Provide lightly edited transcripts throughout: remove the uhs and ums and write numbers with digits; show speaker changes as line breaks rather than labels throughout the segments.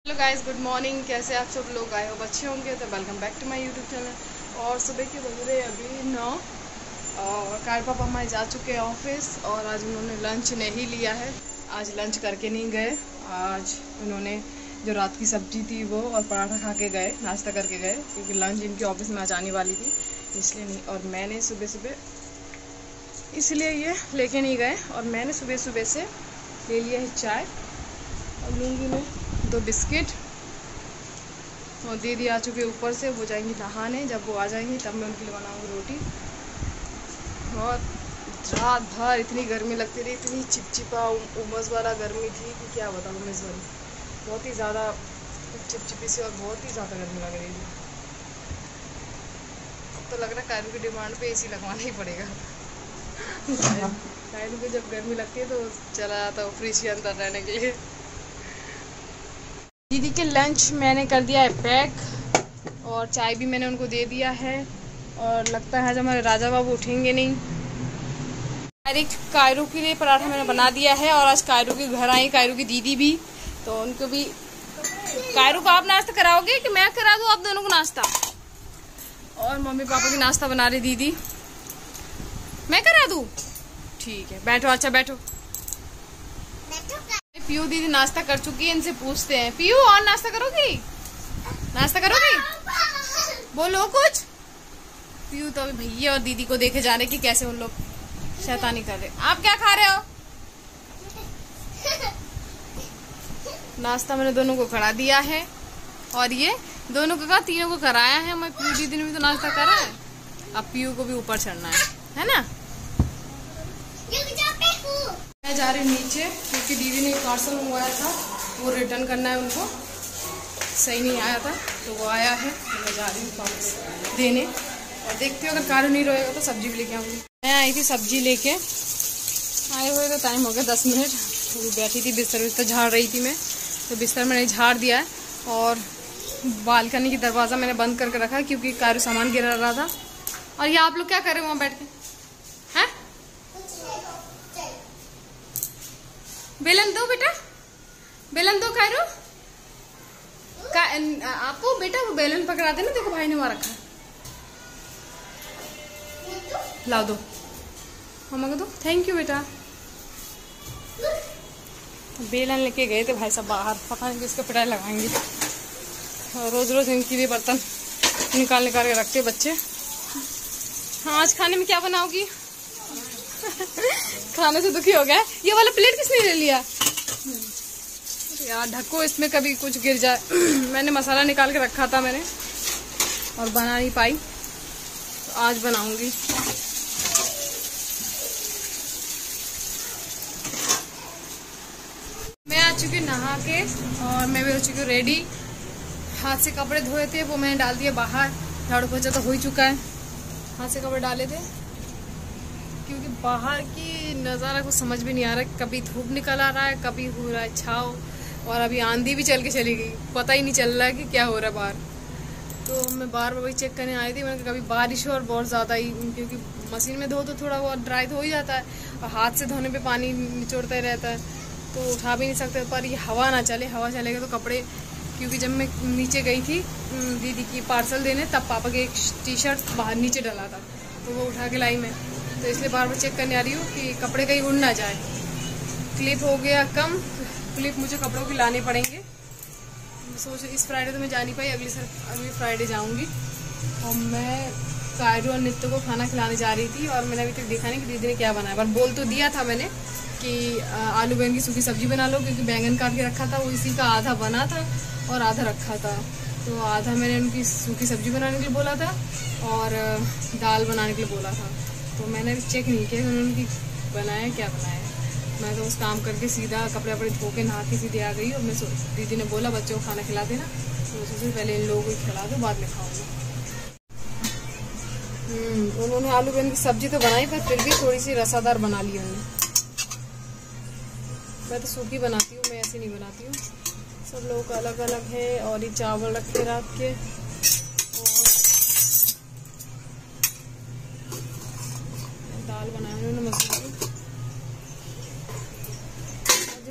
Hello guys, good morning. कैसे आप सब लोग आए हो, अच्छे होंगे। तो welcome back to my YouTube channel. और सुबह के बज रहे अभी 9 और कार पापा हमारे जा चुके हैं ऑफिस। और आज उन्होंने लंच नहीं लिया है, आज लंच करके नहीं गए। आज उन्होंने जो रात की सब्जी थी वो और पराठा खा के गए, नाश्ता करके गए, क्योंकि लंच इनके ऑफिस में आज आने वाली थी, इसलिए नहीं। और मैंने सुबह सुबह इसलिए ये लेके नहीं गए। और मैंने सुबह सुबह से ले लिया है चाय और लूँगी मैं 2 बिस्किट। और दीदी आ चुके ऊपर से, वो जाएंगी नहाने। जब वो आ जाएंगी तब मैं उनके लिए बनाऊंगी रोटी। और रात भर इतनी गर्मी लगती रही, इतनी चिपचिपा उमस वाला गर्मी थी कि क्या बताऊँ। उमस वाली बहुत ही ज़्यादा चिपचिपी सी और बहुत ही ज़्यादा गर्मी लग रही थी। अब तो लग रहा है कायरू की डिमांड पे एसी लगवाना ही पड़ेगा। कायरू को जब गर्मी लगती है तो चला जाता है फ्रिज के अंदर रहने के लिए। दीदी के लंच मैंने कर दिया है पैक और चाय भी मैंने उनको दे दिया है। और लगता है आज हमारे राजा बाबू उठेंगे नहीं। डायरेक्ट कायरू के लिए पराठा मैंने बना दिया है। और आज कायरू के घर आई कायरू की दीदी भी, तो उनको भी। कायरू को आप नाश्ता कराओगे कि मैं करा दूँ आप दोनों को नाश्ता? और मम्मी पापा की नाश्ता बना रही दीदी, मैं करा दूँ? ठीक है, बैठो। अच्छा बैठो। पीयू दीदी नाश्ता कर चुकी है, इनसे पूछते हैं। पीयू और नाश्ता करोगी? नाश्ता करोगी? बोलो कुछ। पीयू तो अभी भैया और दीदी को देखे जा रहे कि कैसे उन लोग शैतानी कर रहे। आप क्या खा रहे हो? नाश्ता मैंने दोनों को करा दिया है। और ये दोनों को तीनों को कराया है। मैं पीयू दीदी ने भी तो नाश्ता करा है। अब पीयू को भी ऊपर चढ़ना है ना? मैं जा रही हूँ नीचे, क्योंकि दीदी ने पार्सल मंगवाया था, वो रिटर्न करना है उनको। सही नहीं आया था तो वो आया है, तो मैं जा रही हूँ वापस देने। और देखती हूँ अगर कारू नहीं रहेगा तो सब्जी भी लेके आऊँगी। मैं आई थी सब्जी लेके, आए हुए तो टाइम हो गया 10 मिनट। वो बैठी थी बिस्तर झाड़ रही थी मैं, तो बिस्तर मैंने झाड़ दिया है। और बालकनी की दरवाज़ा मैंने बंद करके रखा है, क्योंकि कारू सामान गिरा रहा था। और ये आप लोग क्या कर रहे हो वहाँ बैठ के? हैं? बेलन दो बेटा, बेलन दो कायरू। आपको बेटा वो बेलन पकड़ा देना, देखो भाई ने वहां रखा है। लाओ दो, मम्मा को दो। थैंक यू बेटा। बेलन लेके गए थे भाई साहब बाहर, पता नहीं किसको पिटाई लगाएंगे। रोज रोज इनकी भी बर्तन निकाल निकाल के रखते बच्चे। हाँ, आज खाने में क्या बनाओगी? खाने से दुखी हो गया। ये वाला प्लेट किसने ले लिया यार? ढको, इसमें कभी कुछ गिर जाए। मैंने मसाला निकाल के रखा था मैंने, और बना नहीं पाई, तो आज बनाऊंगी। मैं आ चुकी नहा के, और मैं भी हो चुकी हूँ रेडी। हाथ से कपड़े धोए थे वो मैंने डाल दिए बाहर। झाड़ू पोछा तो हो ही चुका है, हाथ से कपड़े डाले थे, क्योंकि बाहर की नज़ारा कुछ समझ भी नहीं आ रहा। कभी धूप निकल आ रहा है, कभी हो रहा है छाव, और अभी आंधी भी चल के चली गई। पता ही नहीं चल रहा है कि क्या हो रहा है बाहर। तो मैं बार बार वही चेक करने आई थी। मैंने कभी बारिश हो और बहुत ज़्यादा ही, क्योंकि मशीन में धो तो थोड़ा बहुत ड्राई तो हो ही जाता है, और हाथ से धोने पे पानी निचोड़ता ही रहता है, तो उठा भी नहीं सकते। पर ये हवा ना चले, हवा चलेगा तो कपड़े, क्योंकि जब मैं नीचे गई थी दीदी की पार्सल देने, तब पापा के एक टी-शर्ट बाहर नीचे डला था, तो वो उठा के लाई मैं। तो इसलिए बार बार चेक करने आ रही हूँ कि कपड़े कहीं उड़ ना जाए। क्लिप हो गया कम, क्लिप मुझे कपड़ों की लाने पड़ेंगे। मैं सोच इस फ्राइडे तो मैं जा नहीं पाई, अगली फ्राइडे जाऊँगी। और मैं कायरू और नित्य को खाना खिलाने जा रही थी, और मैंने अभी तक देखा नहीं कि दीदी ने क्या बनाया। पर बोल तो दिया था मैंने कि आलू बैंगन की सूखी सब्जी बना लो, क्योंकि बैंगन काट के रखा था, वो इसी का आधा बना था और आधा रखा था। तो आधा मैंने उनकी सूखी सब्जी बनाने के लिए बोला था, और दाल बनाने के लिए बोला था। तो मैंने चेक नहीं किया उन्होंने बनाया क्या बनाया। मैं तो उस काम करके सीधा कपड़े वपड़े धो के नहा के सीधे आ गई। और मैं दीदी ने बोला बच्चों को खाना खिला देना, तो उससे पहले इन लोगों को खिला दो, बाद में खाऊंगी। उन्होंने आलू बैंगन की सब्जी तो बनाई, पर फिर भी थोड़ी सी रसादार बना ली उन्होंने। मैं तो सूखी बनाती हूँ, मैं ऐसी नहीं बनाती हूँ। सब लोगों का अलग अलग है। और ये चावल रखे रात के, दाल बनाई उन्होंने मसूर की।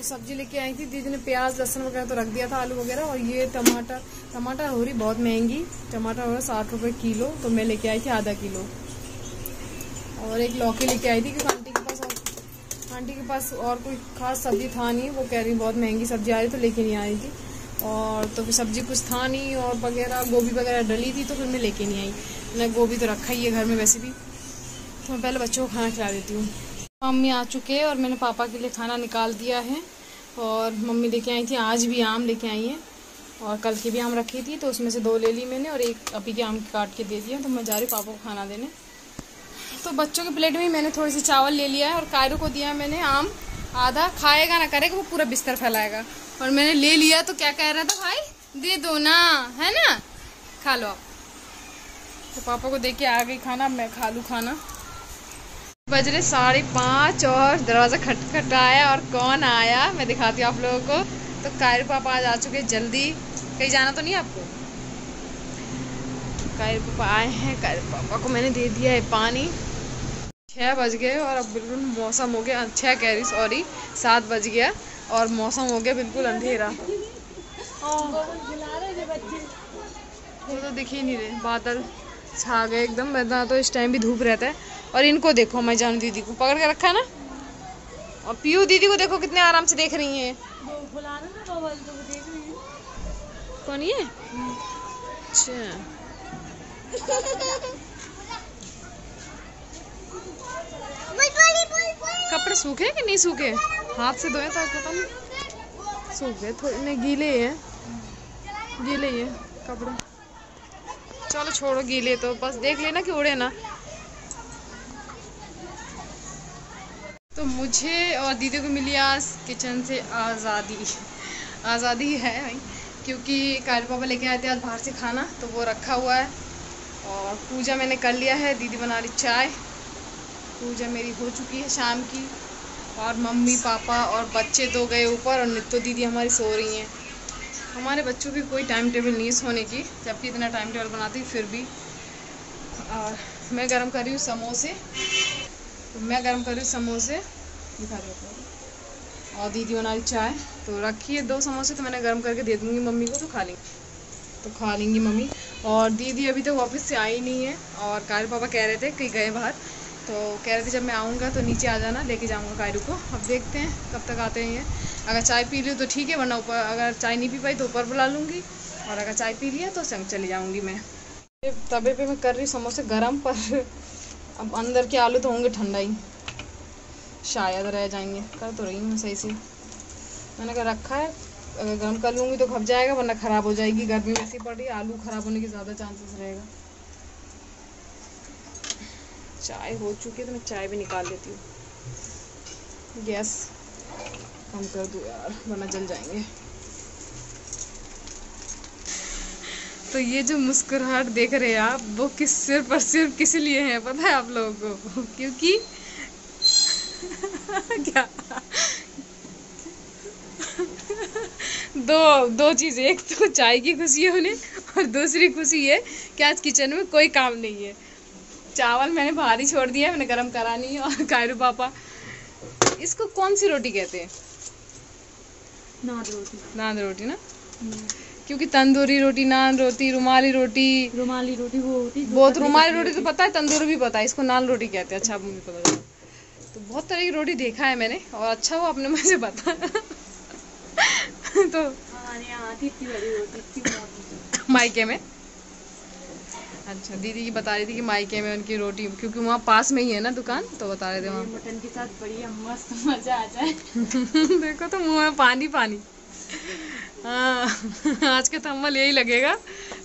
सब्जी लेके आई थी, दीदी ने प्याज लहसुन वगैरह तो रख दिया था, आलू वगैरह। और ये टमाटर हो रही बहुत महंगी, टमाटर हो रहा 60 रुपए किलो, तो मैं लेके आई थी आधा किलो। और एक लौकी लेके आई थी क्योंकि आंटी के पास और कोई खास सब्जी था नहीं, वो कह रही बहुत महंगी सब्जी आ रही तो लेके नहीं आई थी। और तो फिर सब्जी कुछ था नहीं और वगैरह गोभी वगैरह डली थी, तो फिर मैं लेके नहीं आई। मैं गोभी तो रखा ही है घर में वैसे भी, तो मैं पहले बच्चों को खाना खिला देती हूँ। मम्मी आ चुके हैं और मैंने पापा के लिए खाना निकाल दिया है। और मम्मी लेके आई थी आज भी आम लेके आई हैं, और कल की भी आम रखी थी तो उसमें से 2 ले ली मैंने, और एक अभी के आम काट के दे दिया। तो मैं जा रही पापा को खाना देने। तो बच्चों के प्लेट में मैंने थोड़ी सी चावल ले लिया है, और कायरो को दिया मैंने आम। आधा खाएगा ना करेगा, वो पूरा बिस्तर फैलाएगा। और मैंने ले लिया तो क्या कह रहा था, भाई दे दो ना, है ना, खा लो आप। तो पापा को दे के आ गई खाना, मैं खा लूँ खाना। बज रहे 5:30 और दरवाजा खटखटाया, और कौन आया मैं दिखाती हूँ आप लोगों को। तो कायरो पापा आज आ चुके जल्दी, कहीं जाना तो नहीं आपको। कायरो पापा आए हैं, कायरो पापा को मैंने दे दिया है पानी। 6 बज गए और अब बिल्कुल मौसम हो गया, 7 बज गया और मौसम हो गया बिल्कुल अंधेरा। वो तो दिख ही नहीं रहे, बादल छा गए एकदम। वरना तो इस टाइम भी धूप रहता है। और इनको देखो, मैं जानू दीदी को पकड़ के रखा है ना, और पीयू दीदी को देखो कितने आराम से देख रही हैं। कौन ये? अच्छा, कपड़े सूखे कि नहीं सूखे? हाथ से धोए तो आज पता नहीं, सूख गए थोड़े, नहीं गीले हैं कपड़े। चलो छोड़ो, गीले तो बस देख लेना कि उड़े ना। तो मुझे और दीदी को मिली आज किचन से आज़ादी है भाई, क्योंकि कायरो पापा लेके आए थे आज बाहर से खाना, तो वो रखा हुआ है। और पूजा मैंने कर लिया है, दीदी बना रही चाय। पूजा मेरी हो चुकी है शाम की। और मम्मी पापा और बच्चे तो गए ऊपर, और नित्तो दीदी हमारी सो रही हैं। हमारे बच्चों की कोई टाइम टेबल नहीं है सोने की, जबकि इतना टाइम टेबल बनाती फिर भी। और मैं गरम कर रही हूँ समोसे, दिखा रही हूँ। और दीदी बना रही चाय, तो रखी है 2 समोसे, तो मैंने गरम करके दे दूँगी मम्मी को, तो खा लेंगी मम्मी। और दीदी अभी तक ऑफिस से आई नहीं है, और कायरो पापा कह रहे थे कहीं गए बाहर, तो कह रहे थे जब मैं आऊँगा तो नीचे आ जाना, लेके जाऊँगा कायरो को। अब देखते हैं कब तक आते हैं। अगर चाय पी ली तो ठीक है, वरना ऊपर, अगर चाय नहीं पी पाई तो ऊपर बुला लूँगी, और अगर चाय पी लिया तो संग चली जाऊँगी मैं। तवे पे मैं कर रही समोसे गरम, पर अब अंदर के आलू तो होंगे ठंडा ही, शायद रह जाएंगे। कर तो रही हूँ मैं सही से, मैंने कहा रखा है, अगर गर्म कर लूँगी तो खप जाएगा, वरना ख़राब हो जाएगी। गर्मी वैसी पड़ रही है, आलू ख़राब होने के ज़्यादा चांसेस रहेगा। चाय हो चुकी है तो मैं चाय भी निकाल लेती हूँ। गैस कम कर दूँ यार, वरना जल जाएंगे। तो ये जो मुस्कुराहट देख रहे हैं आप, वो सिर्फ किस लिए है पता है आप लोगों को? क्योंकि क्या दो चीज़, एक तो चाय की खुशी है उन्हें, और दूसरी खुशी है कि आज किचन में कोई काम नहीं है। चावल मैंने बाहर ही छोड़ दिया, मैंने गरम करा नहीं। और कायरो पापा, इसको कौन सी रोटी कहते हैं? नान रोटी ना, क्योंकि तंदूरी रोटी, नान रोटी, रुमाली रोटी वो तो रुमाली रोटी तो पता है, तंदूरी भी पता है, इसको नान रोटी कहते हैं। अच्छा, मुझे पता चला। तो बहुत तरह की रोटी देखा है मैंने, और अच्छा वो अपने मुझे पता तो मायके में, अच्छा दीदी की बता रही थी कि मायके में उनकी रोटी, क्योंकि वहाँ पास में ही है ना दुकान, तो बता रहे थे वहाँ
मटन के साथ बढ़िया मस्त मजा आ जाए।
देखो तो मुँह में पानी। हाँ, आज का थंबनेल यही लगेगा,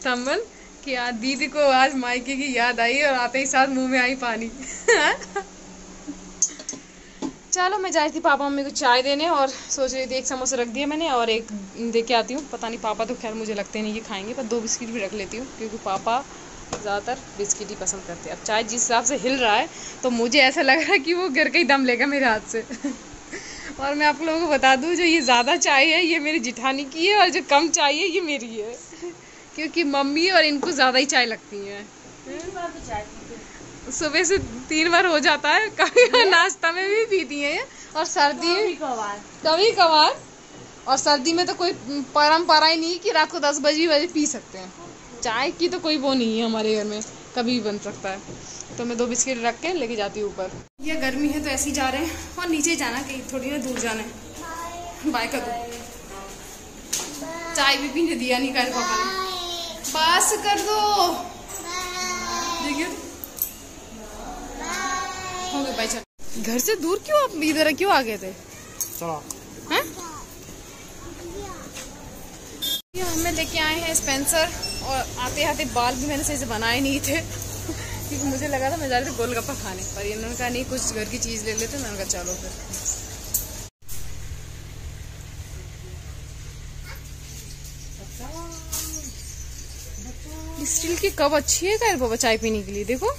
थंबनेल कि आज दीदी को आज मायके की याद आई और आते ही साथ मुंह में आई पानी। चलो मैं जा रही थी पापा मम्मी को चाय देने, और सोच रही थी एक समोसा रख दिया मैंने और एक दे के आती हूँ। पता नहीं, पापा तो खैर मुझे लगते नहीं कि खाएंगे, पर 2 बिस्किट भी रख लेती हूँ, क्योंकि पापा ज़्यादातर बिस्किट ही पसंद करते हैं। अब चाय जिस हिसाब से हिल रहा है तो मुझे ऐसा लग रहा है कि वो गिर के ही दम लेगा मेरे हाथ से। और मैं आप लोगों को बता दूं, जो ये ज़्यादा चाय है ये मेरी जिठानी की है, और जो कम चाय है ये मेरी है, क्योंकि मम्मी और इनको ज़्यादा ही चाय लगती है। सुबह से 3 बार हो जाता है, कभी नाश्ता में भी पीती हैं और सर्दी
कभी
कभार और सर्दी में तो कोई परंपरा ही नहीं कि रात को 10 बजे पी सकते हैं। चाय की तो कोई वो नहीं है हमारे घर में, कभी भी बन सकता है। तो मैं 2 बिस्किट रख के लेके जाती हूँ ऊपर। ये गर्मी है तो ऐसे ही जा रहे हैं और नीचे जाना, कहीं थोड़ी ना दूर जाना है। बाय कर दो। चाय भी पीने दिया नहीं कर पापा ने। बस कर दो। देखिए हो गया। बाय चल। घर से दूर क्यों आप इधर क्यों आ गए थे? चलो हैं? ये हमें लेके आए हैं स्पेंसर और आते आते बाल भी मैंने सही से बनाए नहीं थे क्योंकि मुझे लगा था मैं जा रही थी गोलगप्पा खाने, पर इन्होंने कहा नहीं कुछ घर की चीज ले लेते। मैंने कहा चलो फिर। स्टील की कप अच्छी है क्या बाबा चाय पीने के लिए? देखो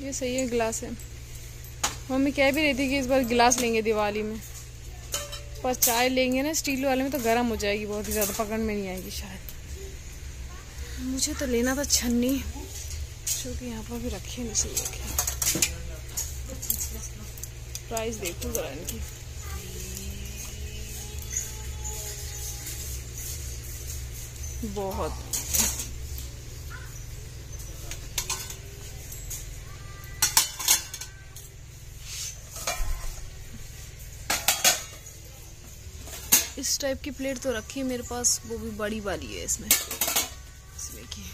ये सही है, गिलास है। मम्मी कह भी रही थी कि इस बार गिलास लेंगे दिवाली में, पर चाय लेंगे ना स्टील वाले में तो गर्म हो जाएगी, बहुत ही ज़्यादा पकड़ में नहीं आएगी शायद। मुझे तो लेना था छन्नी, जो कि यहाँ पर भी रखे नहीं, सही रखे। प्राइस देखो जरा इनकी। बहुत इस टाइप की प्लेट तो रखी है मेरे पास, वो भी बड़ी वाली है इसमें। देखिए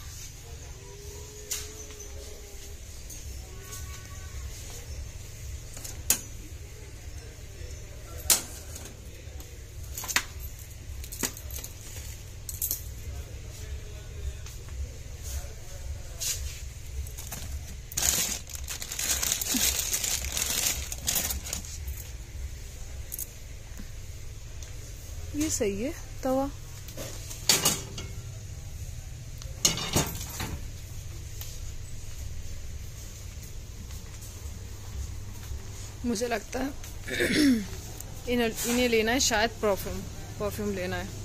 ये सही है तवा। मुझे लगता है इन्हें लेना है शायद परफ्यूम लेना है।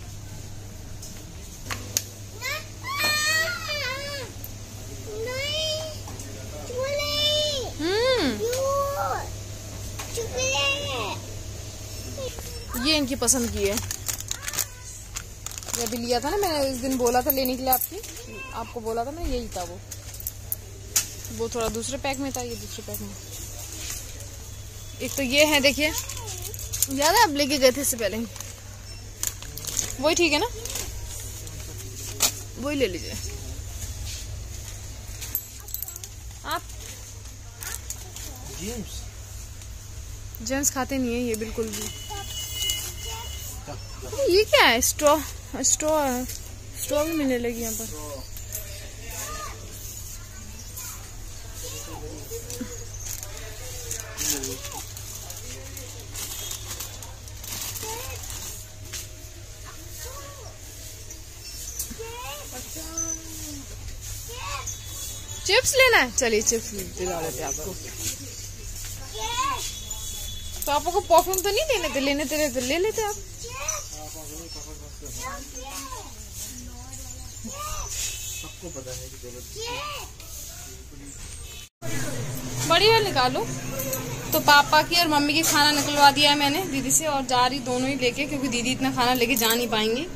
ये इनकी पसंद की है। ये भी लिया था ना मैंने इस दिन, बोला था लेने के लिए आपको बोला था मैं, यही था वो थोड़ा दूसरे पैक में था, ये दूसरे पैक में। एक तो ये है देखिए, याद है आप लेके गए थे इससे पहले ही, वही ठीक है ना, वही ले लीजिए आप। जेम्स खाते नहीं है ये बिल्कुल भी। ये क्या है? स्ट्रॉ भी मिलने लगी यहाँ पर। चिप्स लेना है? चलिए चिप्स दिला देते आपको। तो आपको परफ्यूम तो नहीं लेने थे? लेने थे तो ले लेते आप। सबको पता है कि बड़ी वाली निकालो। तो पापा की और मम्मी की खाना निकलवा दिया है मैंने दीदी से, और जा रही दोनों ही लेके, क्योंकि दीदी इतना खाना लेके जा नहीं पाएंगी।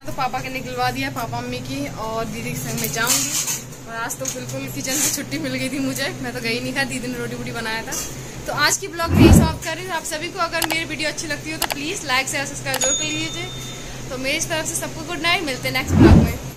तो पापा के निकलवा दिया, पापा मम्मी की और दीदी के संग में जाऊंगी। और आज तो बिल्कुल किचन से छुट्टी मिल गई थी मुझे, मैं तो गई नहीं था, दीदी ने रोटी वोटी बनाया था। तो आज की ब्लॉग यही समाप्त कर रही हूँ। आप सभी को अगर मेरी वीडियो अच्छी लगती हो तो प्लीज़ लाइक शेयर सब्सक्राइब जरूर कर लीजिए। तो मेरी तरफ से सबको गुड नाइट, मिलते हैं नेक्स्ट ब्लॉग में।